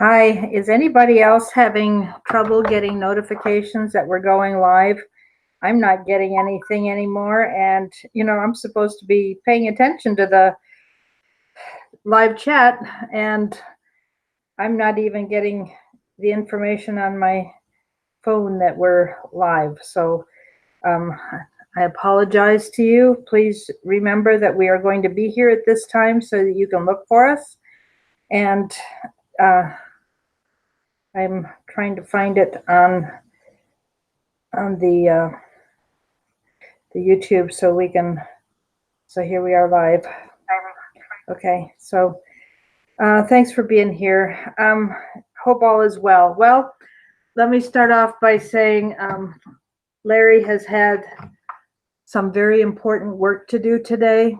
Hi, is anybody else having trouble getting notifications that we're going live? I'm not getting anything anymore, and I'm supposed to be paying attention to the live chat, and I'm not even getting the information on my phone that we're live. So um, I apologize to you. Please remember that we are going to be here at this time so that you can look for us. And uh, I'm trying to find it on the YouTube so we can. So here we are live. Okay, so thanks for being here. Hope all is well. Well, let me start off by saying Larry has had some very important work to do today.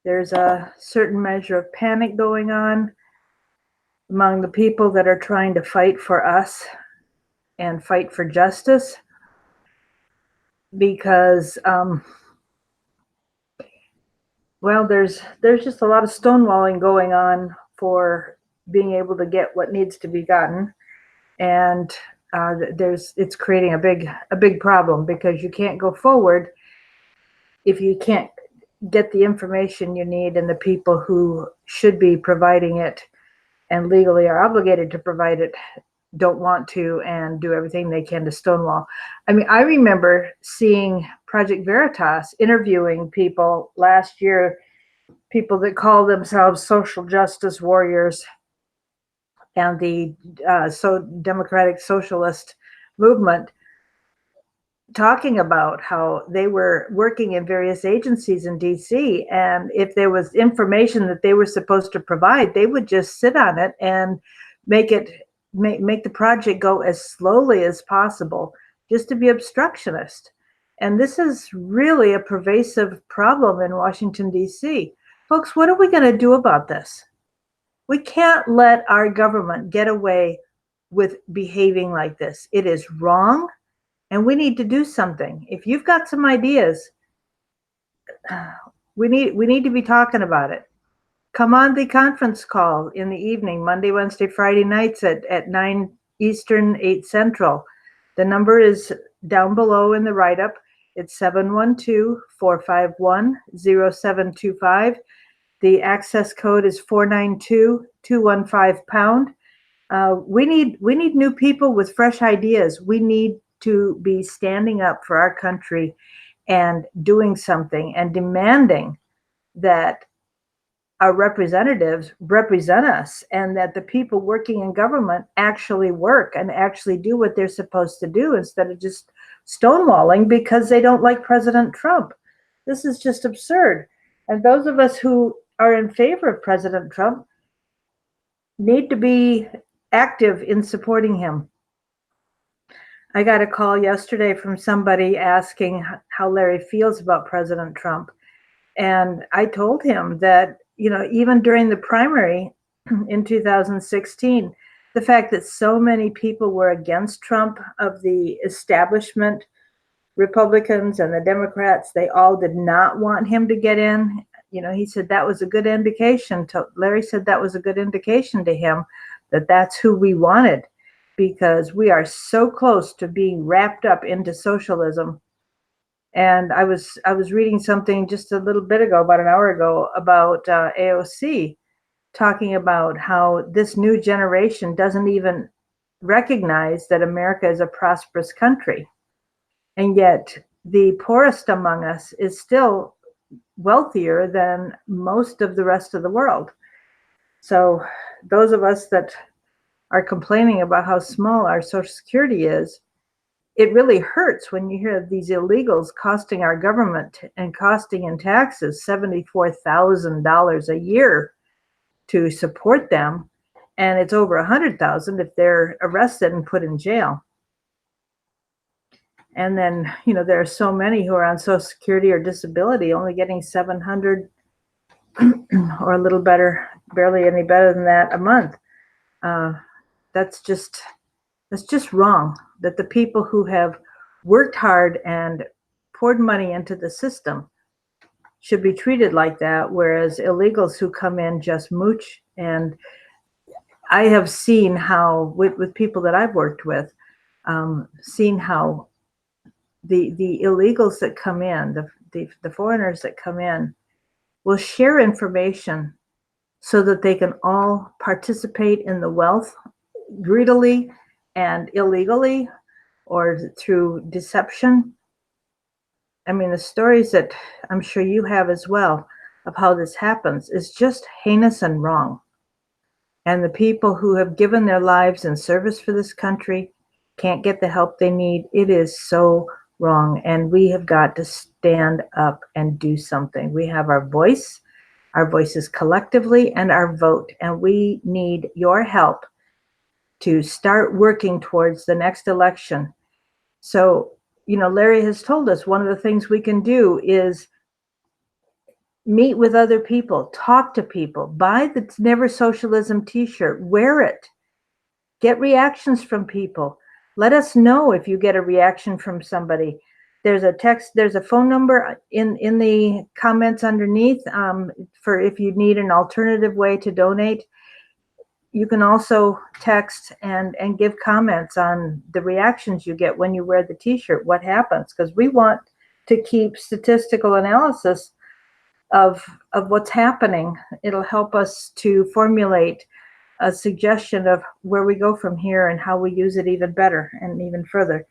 There's a certain measure of panic going on among the people that are trying to fight for us and fight for justice because well, there's just a lot of stonewalling going on for being able to get what needs to be gotten, and it's creating a big problem because you can't go forward if you can't get the information you need, and the people who should be providing it and legally are obligated to provide it don't want to and do everything they can to stonewall. I mean, I remember seeing Project Veritas interviewing people last year, people that call themselves social justice warriors and the democratic socialist movement, talking about how they were working in various agencies in DC, and if there was information that they were supposed to provide, they would just sit on it and make the project go as slowly as possible, just to be obstructionist. And this is really a pervasive problem in Washington, DC. Folks, what are we going to do about this? We can't let our government get away with behaving like this. It is wrong, and we need to do something. If you've got some ideas, we need to be talking about it. Come on the conference call in the evening, Monday, Wednesday, Friday nights at 9 Eastern, 8 Central. The number is down below in the write-up. It's 712-451-0725. The access code is 492-215 #. We need new people with fresh ideas. We need to be standing up for our country and doing something and demanding that our representatives represent us and that the people working in government actually work and actually do what they're supposed to do instead of just stonewalling because they don't like President Trump. This is just absurd. And those of us who are in favor of President Trump need to be active in supporting him. I got a call yesterday from somebody asking how Larry feels about President Trump. And I told him that, even during the primary in 2016, the fact that so many people were against Trump, of the establishment, Republicans and the Democrats, they all did not want him to get in. He said that was a good indication Larry said that was a good indication to him that that's who we wanted, because we are so close to being wrapped up into socialism. And I was reading something just a little bit ago, about an hour ago, about AOC talking about how this new generation doesn't even recognize that America is a prosperous country. And yet the poorest among us is still wealthier than most of the rest of the world. So those of us that are complaining about how small our Social Security is, it really hurts when you hear these illegals costing our government and costing in taxes $74,000 a year to support them, and it's over $100,000 if they're arrested and put in jail. And then, there are so many who are on Social Security or disability only getting $700 or a little better, barely any better than that a month. That's just wrong, that the people who have worked hard and poured money into the system should be treated like that, whereas illegals who come in just mooch. And I have seen how, with people that I've worked with, seen how the illegals that come in, the foreigners that come in, will share information so that they can all participate in the wealth greedily and illegally or through deception. I mean, the stories that I'm sure you have as well of how this happens is just heinous and wrong. And the people who have given their lives in service for this country can't get the help they need. It is so wrong. And we have got to stand up and do something. We have our voices collectively, and our vote. And we need your help to start working towards the next election. So, Larry has told us one of the things we can do is meet with other people, talk to people, buy the Never Socialism t-shirt, wear it, get reactions from people. Let us know if you get a reaction from somebody. There's a phone number in the comments underneath for if you need an alternative way to donate. You can also text and give comments on the reactions you get when you wear the t-shirt, what happens, because we want to keep statistical analysis of what's happening. It'll help us to formulate a suggestion of where we go from here and how we use it even better and even further.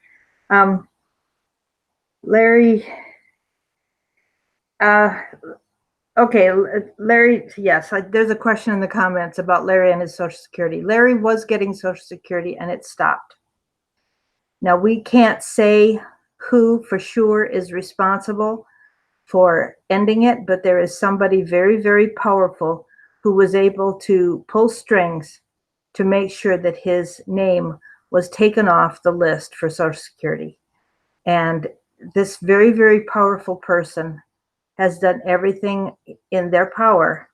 Larry, okay, Larry, yes, there's a question in the comments about Larry and his Social Security. Larry was getting Social Security and it stopped. Now, we can't say who for sure is responsible for ending it, but there is somebody very, very powerful who was able to pull strings to make sure that his name was taken off the list for Social Security. And this very, very powerful person has done everything in their power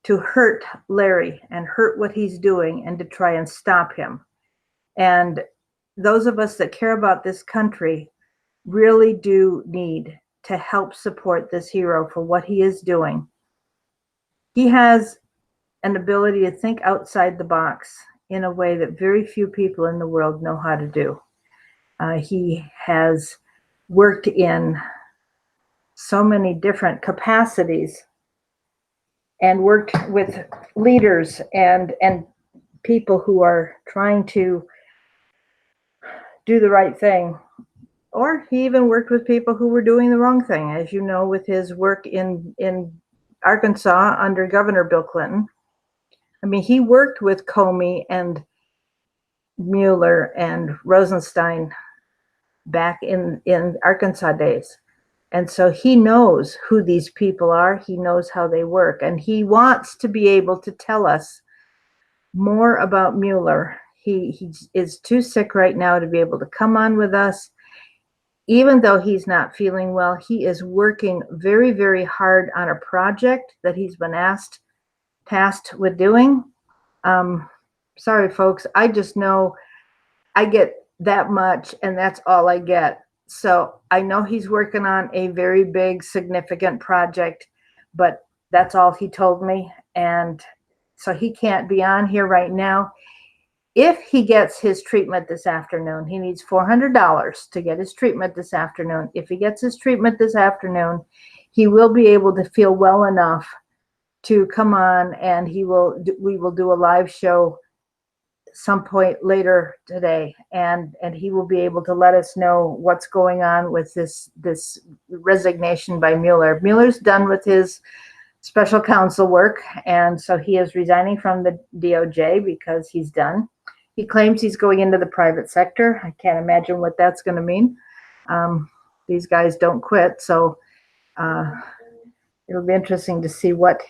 to hurt Larry and hurt what he's doing and to try and stop him. And those of us that care about this country really do need to help support this hero for what he is doing. He has an ability to think outside the box in a way that very few people in the world know how to do. He has worked in so many different capacities and worked with leaders and people who are trying to do the right thing. Or he even worked with people who were doing the wrong thing, as you know, with his work in Arkansas under Governor Bill Clinton. I mean, he worked with Comey and Mueller and Rosenstein back in Arkansas days. And so he knows who these people are. He knows how they work. And he wants to be able to tell us more about Mueller. He is too sick right now to be able to come on with us. Even though he's not feeling well, he is working very, very hard on a project that he's been tasked with doing. Sorry, folks. I just know I get that much and that's all I get. So I know he's working on a very big, significant project, but that's all he told me. And so he can't be on here right now. If he gets his treatment this afternoon, he needs $400 to get his treatment this afternoon. If he gets his treatment this afternoon, he will be able to feel well enough to come on, and we will do a live show some point later today, and he will be able to let us know what's going on with this resignation by Mueller. Mueller's done with his special counsel work, and so he is resigning from the DOJ because he's done. He claims he's going into the private sector. I can't imagine what that's going to mean. These guys don't quit, so it'll be interesting to see what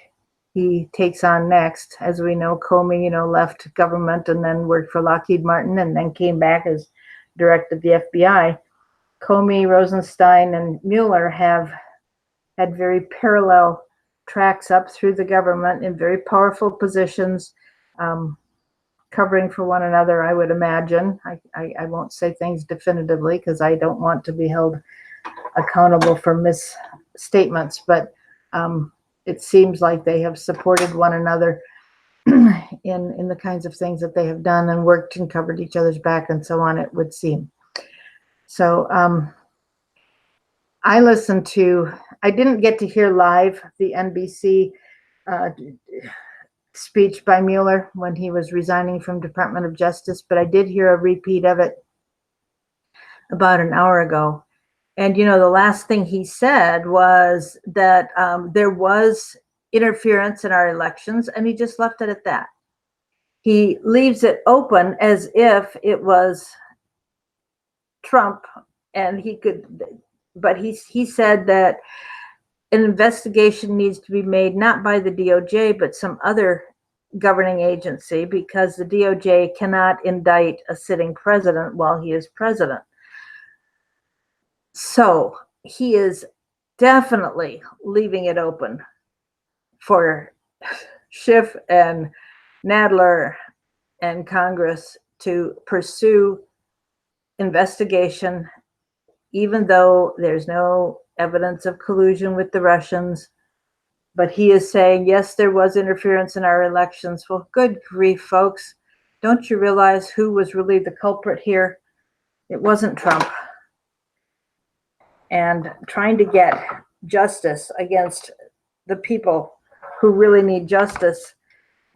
he takes on next. As we know, Comey, left government and then worked for Lockheed Martin and then came back as director of the FBI. Comey, Rosenstein, and Mueller have had very parallel tracks up through the government in very powerful positions, covering for one another, I would imagine. I won't say things definitively because I don't want to be held accountable for misstatements, but it seems like they have supported one another in the kinds of things that they have done and worked and covered each other's back and so on, it would seem. So I didn't get to hear live the NBC speech by Mueller when he was resigning from Department of Justice, but I did hear a repeat of it about an hour ago. And, the last thing he said was that there was interference in our elections, and he just left it at that. He leaves it open as if it was Trump, and but he said that an investigation needs to be made not by the DOJ, but some other governing agency, because the DOJ cannot indict a sitting president while he is president. So he is definitely leaving it open for Schiff and Nadler and Congress to pursue investigation, even though there's no evidence of collusion with the Russians. But he is saying, yes, there was interference in our elections. Well, good grief, folks. Don't you realize who was really the culprit here? It wasn't Trump. And trying to get justice against the people who really need justice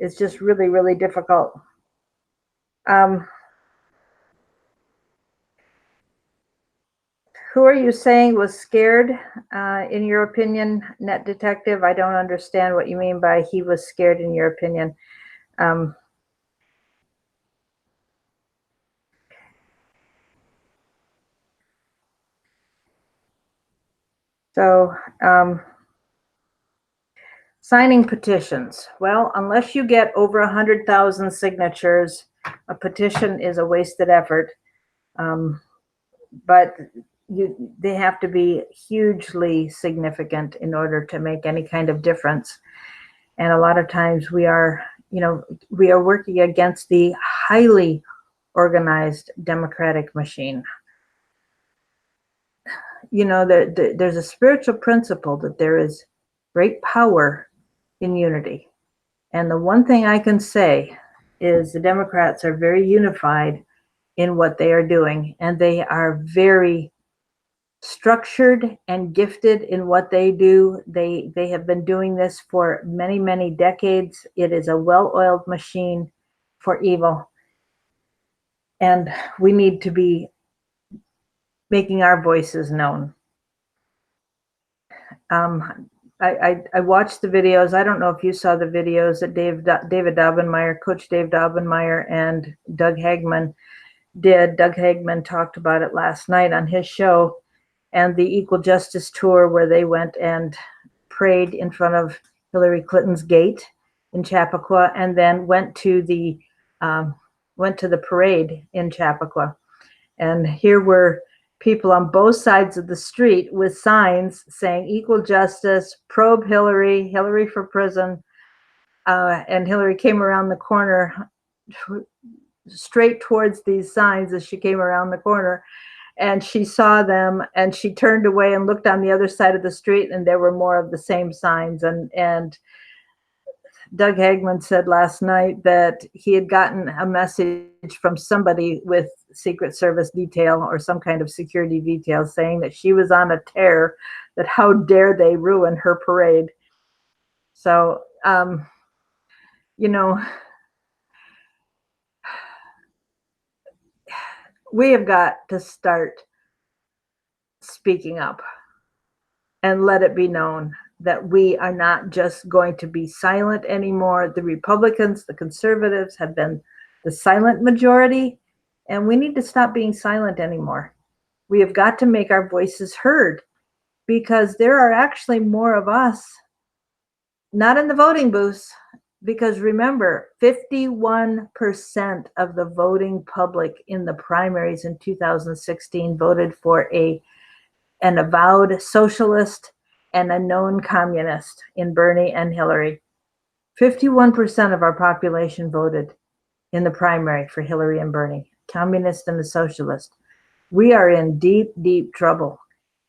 is just really, really difficult. Who are you saying was scared, in your opinion, Net Detective? I don't understand what you mean by he was scared in your opinion. Signing petitions. Well, unless you get over 100,000 signatures, a petition is a wasted effort. But they have to be hugely significant in order to make any kind of difference. And a lot of times we are working against the highly organized democratic machine. There's a spiritual principle that there is great power in unity. And the one thing I can say is the Democrats are very unified in what they are doing, and they are very structured and gifted in what they do. They have been doing this for many, many decades. It is a well-oiled machine for evil. And we need to be making our voices known. I watched the videos. I don't know if you saw the videos that David Daubenmire, Coach Dave Daubenmire, and Doug Hagman did. Doug Hagman talked about it last night on his show, and the Equal Justice Tour, where they went and prayed in front of Hillary Clinton's gate in Chappaqua, and then went to the parade in Chappaqua. And here were people on both sides of the street with signs saying equal justice, probe Hillary, Hillary for prison. And Hillary came around the corner straight towards these signs as she came around the corner. And she saw them, and she turned away and looked on the other side of the street, and there were more of the same signs. And Doug Hagman said last night that he had gotten a message from somebody with Secret Service detail or some kind of security detail saying that she was on a tear, that how dare they ruin her parade. So, we have got to start speaking up and let it be known that we are not just going to be silent anymore. The Republicans, the conservatives have been the silent majority, and we need to stop being silent anymore. We have got to make our voices heard, because there are actually more of us, not in the voting booths, because remember, 51% of the voting public in the primaries in 2016 voted for an avowed socialist and a known communist in Bernie and Hillary. 51% of our population voted in the primary for Hillary and Bernie, communist and a socialist. We are in deep, deep trouble,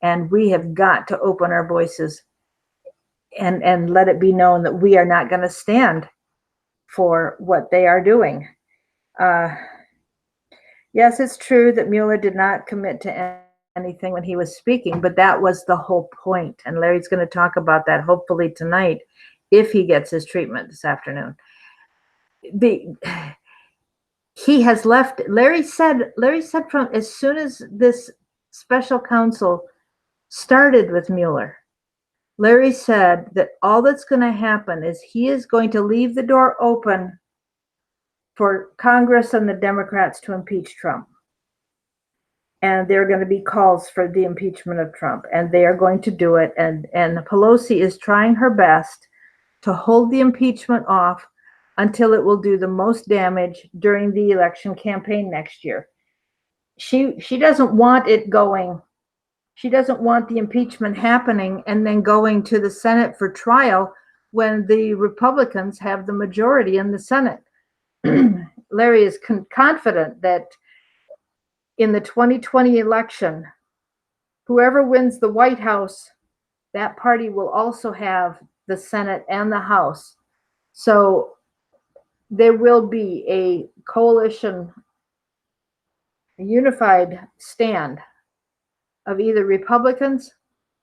and we have got to open our voices and let it be known that we are not going to stand for what they are doing. Yes, it's true that Mueller did not commit to anything when he was speaking, but that was the whole point. And Larry's going to talk about that hopefully tonight if he gets his treatment this afternoon. He has left. Larry said from as soon as this special counsel started with Mueller, Larry said that all that's going to happen is he is going to leave the door open for Congress and the Democrats to impeach Trump. And there are going to be calls for the impeachment of Trump, and they are going to do it. And Pelosi is trying her best to hold the impeachment off until it will do the most damage during the election campaign next year. She doesn't want it going. She doesn't want the impeachment happening and then going to the Senate for trial when the Republicans have the majority in the Senate. Larry is confident that in the 2020 election, whoever wins the White House, that party will also have the Senate and the House. So there will be a coalition, a unified stand of either Republicans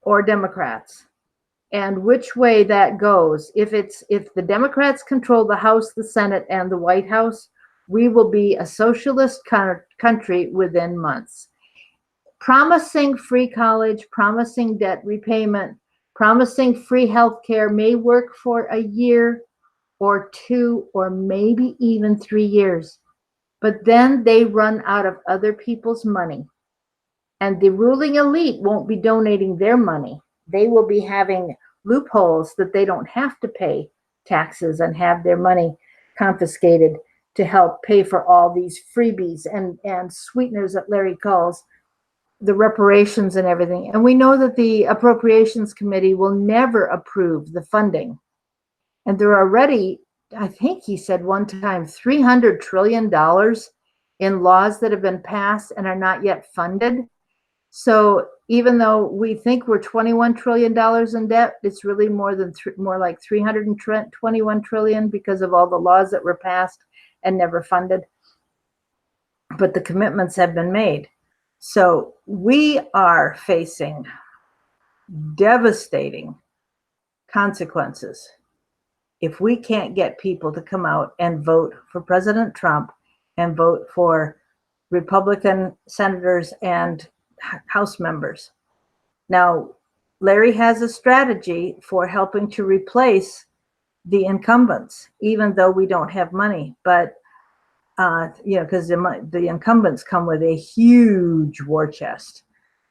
or Democrats. And which way that goes, if the Democrats control the House, the Senate, and the White House, we will be a socialist country within months. Promising free college, promising debt repayment, promising free health care may work for a year or two or maybe even 3 years. But then they run out of other people's money. And the ruling elite won't be donating their money. They will be having loopholes that they don't have to pay taxes and have their money confiscated to help pay for all these freebies and sweeteners that Larry calls the reparations and everything. And we know that the Appropriations Committee will never approve the funding. And there are already, I think he said one time, $300 trillion in laws that have been passed and are not yet funded. So even though we think we're $21 trillion in debt, it's really more like $321 trillion because of all the laws that were passed and never funded. But the commitments have been made. So we are facing devastating consequences if we can't get people to come out and vote for President Trump and vote for Republican senators and House members. Now, Larry has a strategy for helping to replace the incumbents, even though we don't have money. But because the incumbents come with a huge war chest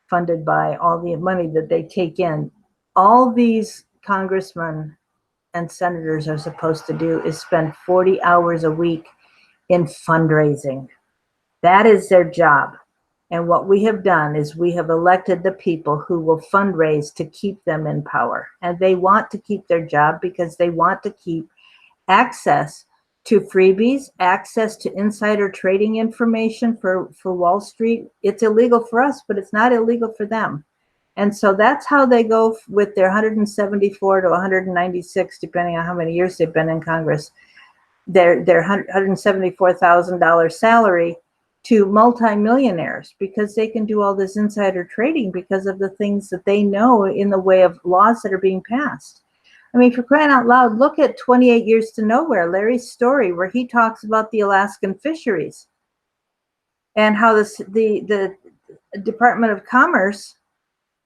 funded by all the money that they take in. All these congressmen and senators are supposed to do is spend 40 hours a week in fundraising. That is their job. And what we have done is we have elected the people who will fundraise to keep them in power. And they want to keep their job because they want to keep access to freebies, access to insider trading information for Wall Street. It's illegal for us, but it's not illegal for them. And so that's how they go with their 174 to 196, depending on how many years they've been in Congress, their $174,000 salary to multimillionaires, because they can do all this insider trading because of the things that they know in the way of laws that are being passed. I mean, for crying out loud, look at 28 Years to Nowhere, Larry's story, where he talks about the Alaskan fisheries and how the Department of Commerce,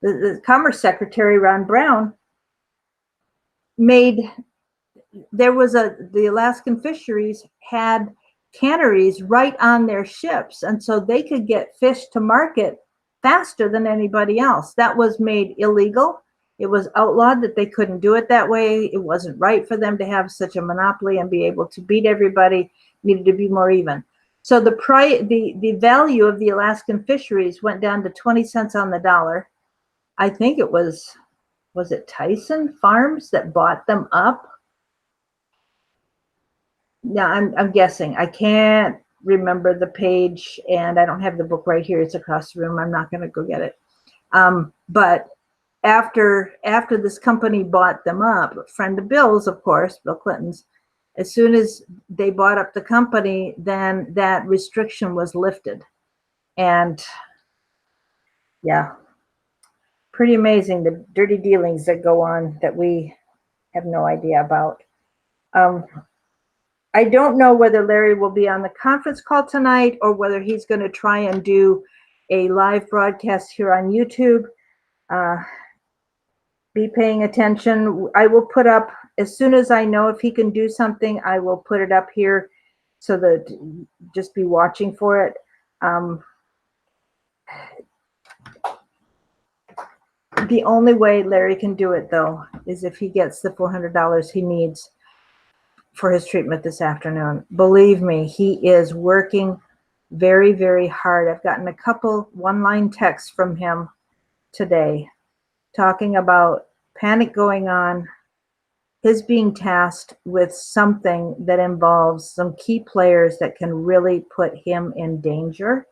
the Commerce Secretary, Ron Brown, the Alaskan fisheries had canneries right on their ships, and so they could get fish to market faster than anybody else. That was made illegal. It was outlawed that they couldn't do it that way. It wasn't right for them to have such a monopoly and be able to beat everybody. It needed to be more even. So the value of the Alaskan fisheries went down to 20 cents on the dollar. I think it was it Tyson Farms that bought them up? Yeah, I'm guessing. I can't remember the page, and I don't have the book right here. It's across the room. I'm not going to go get it. But after this company bought them up, a friend of Bill's, of course, Bill Clinton's, As soon as they bought up the company, then that restriction was lifted. And yeah, pretty amazing, the dirty dealings that go on that we have no idea about. I don't know whether Larry will be on the conference call tonight or whether he's going to try and do a live broadcast here on YouTube. Be paying attention. I will put up, as soon as I know if he can do something, I will put it up here so that just be watching for it. The only way Larry can do it, though, is if he gets the $400 he needs for his treatment this afternoon. Believe me, he is working very, very hard. I've gotten a couple one-line texts from him today talking about panic going on, his being tasked with something that involves some key players that can really put him in danger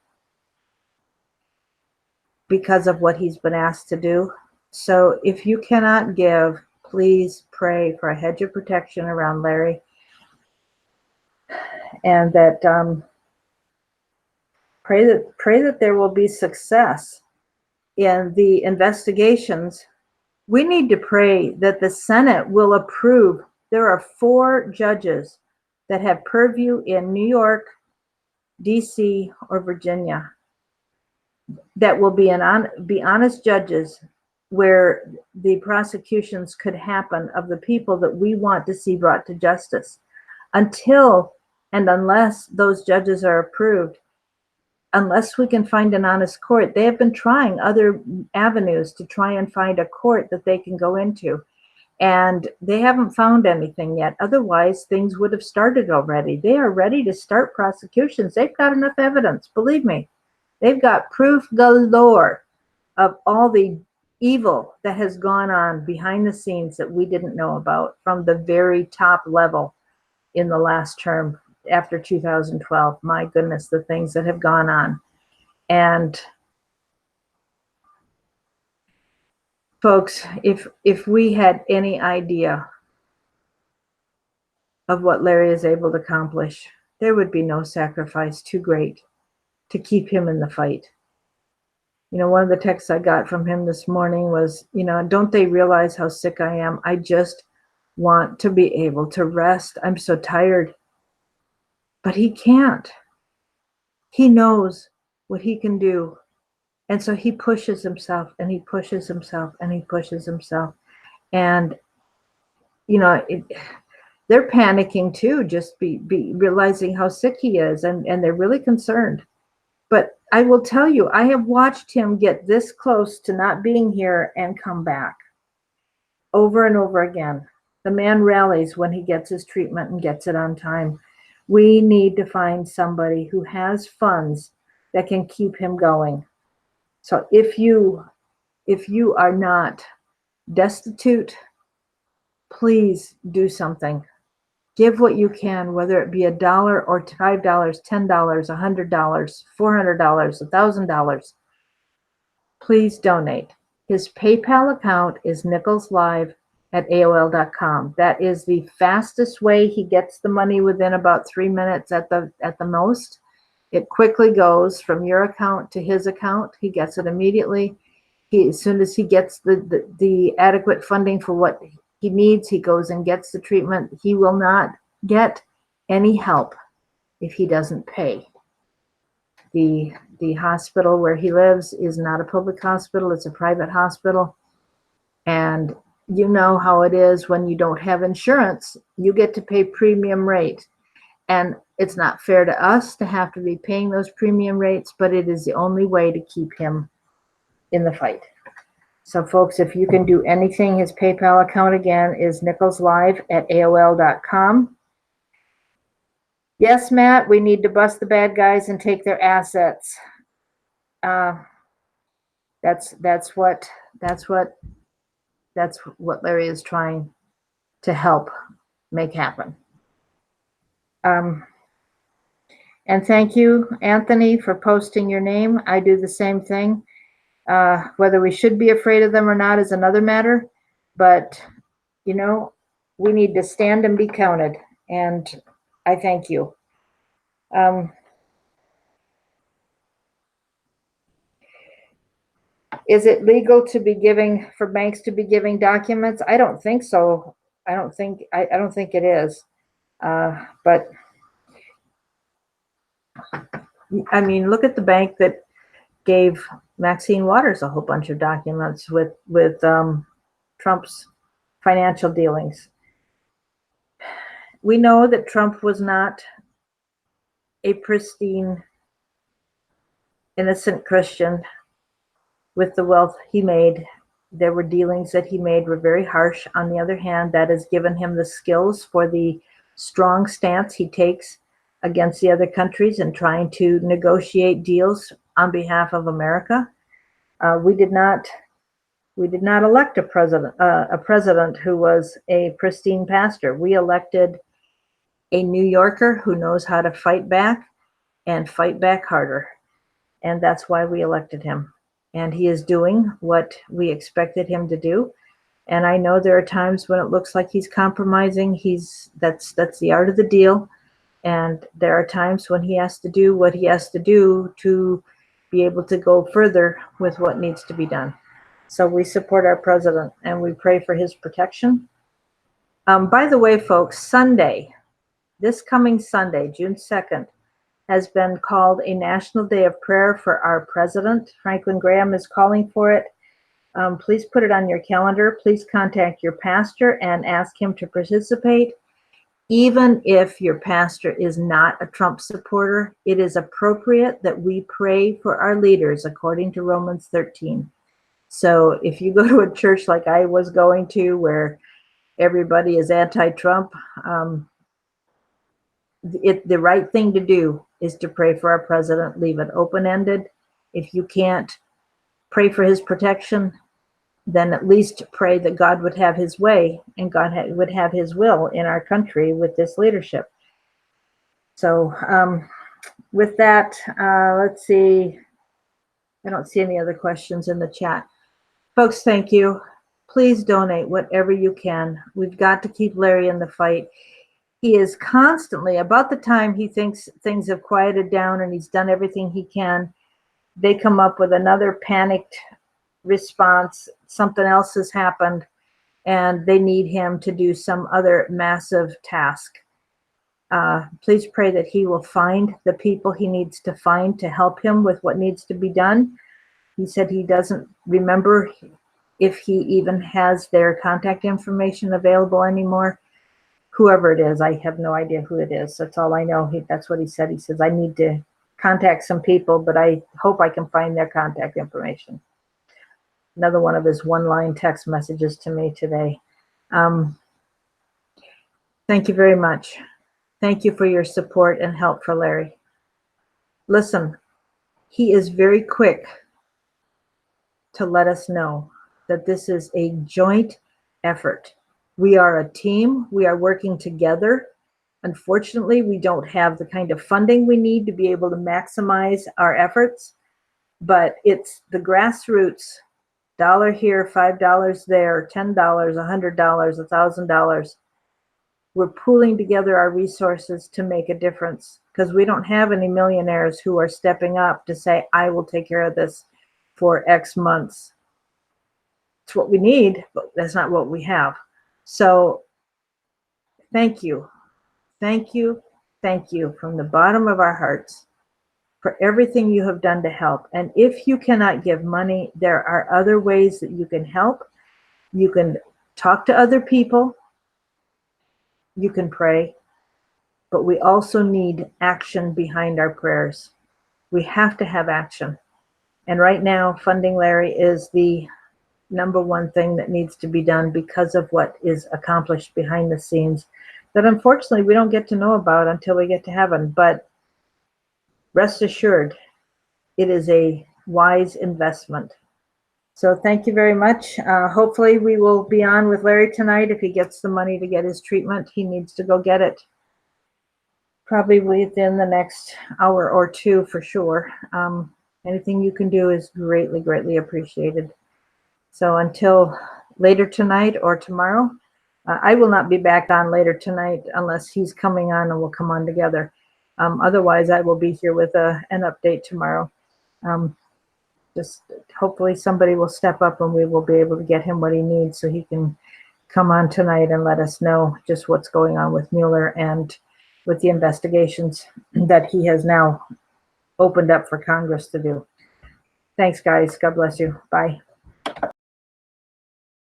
because of what he's been asked to do. So if you cannot give, please pray for a hedge of protection around Larry, and that pray that there will be success in the investigations. We need to pray that the Senate will approve. There are 4 judges that have purview in New York, DC, or Virginia that will be honest judges, where the prosecutions could happen of the people that we want to see brought to justice. Until and unless those judges are approved, unless we can find an honest court, they have been trying other avenues to try and find a court that they can go into. And they haven't found anything yet. Otherwise, things would have started already. They are ready to start prosecutions. They've got enough evidence, believe me. They've got proof galore of all the evil that has gone on behind the scenes that we didn't know about from the very top level in the last term after 2012. My goodness, the things that have gone on. And folks, if we had any idea of what Larry is able to accomplish, there would be no sacrifice too great to keep him in the fight. You know, one of the texts I got from him this morning was, you know, don't they realize how sick I am? I just want to be able to rest. I'm so tired. But he can't. He knows what he can do. And so he pushes himself and he pushes himself and he pushes himself. And, you know, they're panicking too, just be realizing how sick he is. And they're really concerned. But I will tell you, I have watched him get this close to not being here and come back over and over again. The man rallies when he gets his treatment and gets it on time. We need to find somebody who has funds that can keep him going. So if you are not destitute, please do something. Give what you can, whether it be $1 or $5, $10, $100, $400, $1,000. Please donate. His PayPal account is nicholslive@aol.com. That is the fastest way. He gets the money within about 3 minutes at the most. It quickly goes from your account to his account. He gets it immediately. As soon as he gets the adequate funding for what he needs, he goes and gets the treatment. He will not get any help if he doesn't pay. The hospital where he lives is not a public hospital, it's a private hospital. And you know how it is when you don't have insurance, you get to pay premium rate. And it's not fair to us to have to be paying those premium rates, but it is the only way to keep him in the fight. So folks, if you can do anything, his PayPal account again is nicholslive@aol.com. Yes, Matt, we need to bust the bad guys and take their assets. That's what Larry is trying to help make happen. And thank you, Anthony, for posting your name. I do the same thing. Whether we should be afraid of them or not is another matter, but you know, we need to stand and be counted. And I thank you. Um, is it legal to be giving, for banks to be giving documents? I don't think so. I don't think it is. But I mean, look at the bank that gave Maxine Waters a whole bunch of documents with Trump's financial dealings. We know that Trump was not a pristine, innocent Christian with the wealth he made. There were dealings that he made were very harsh. On the other hand, that has given him the skills for the strong stance he takes against the other countries and trying to negotiate deals on behalf of America. We did not elect a president who was a pristine pastor. We elected a New Yorker who knows how to fight back and fight back harder. And that's why we elected him. And he is doing what we expected him to do. And I know there are times when it looks like he's compromising. That's the art of the deal. And there are times when he has to do what he has to do to be able to go further with what needs to be done. So we support our president and we pray for his protection. By the way, folks, Sunday, this coming Sunday, June 2nd, has been called a National Day of Prayer for our president. Franklin Graham is calling for it. Please put it on your calendar. Please contact your pastor and ask him to participate. Even if your pastor is not a Trump supporter, it is appropriate that we pray for our leaders according to Romans 13. So if you go to a church like I was going to where everybody is anti-Trump, the right thing to do is to pray for our president, leave it open-ended. If you can't pray for his protection, then at least pray that God would have his way and God would have his will in our country with this leadership. So with that, let's see. I don't see any other questions in the chat. Folks, thank you. Please donate whatever you can. We've got to keep Larry in the fight. He is constantly, about the time he thinks things have quieted down and he's done everything he can, they come up with another panicked response. Something else has happened and they need him to do some other massive task. Please pray that he will find the people he needs to find to help him with what needs to be done. He said he doesn't remember if he even has their contact information available anymore. Whoever it is, I have no idea who it is. That's all I know. That's what he said. He says, I need to contact some people, but I hope I can find their contact information. Another one of his one-line text messages to me today. Thank you very much. Thank you for your support and help for Larry. Listen, he is very quick to let us know that this is a joint effort. We are a team. We are working together. Unfortunately, we don't have the kind of funding we need to be able to maximize our efforts, but it's the grassroots, $1 here, $5 there, $10, $100, $1,000. We're pooling together our resources to make a difference because we don't have any millionaires who are stepping up to say, I will take care of this for X months. It's what we need, but that's not what we have. So thank you. Thank you. Thank you from the bottom of our hearts for everything you have done to help. And if you cannot give money, there are other ways that you can help. You can talk to other people. You can pray. But we also need action behind our prayers. We have to have action. And right now, funding Larry is the number one thing that needs to be done because of what is accomplished behind the scenes that unfortunately we don't get to know about until we get to heaven. But rest assured, it is a wise investment. So thank you very much. Hopefully we will be on with Larry tonight. If he gets the money to get his treatment, he needs to go get it. Probably within the next hour or two for sure. Anything you can do is greatly, greatly appreciated. So until later tonight or tomorrow, I will not be back on later tonight unless he's coming on and we'll come on together. Otherwise, I will be here with an update tomorrow. Just hopefully somebody will step up and we will be able to get him what he needs so he can come on tonight and let us know just what's going on with Mueller and with the investigations that he has now opened up for Congress to do. Thanks, guys. God bless you. Bye.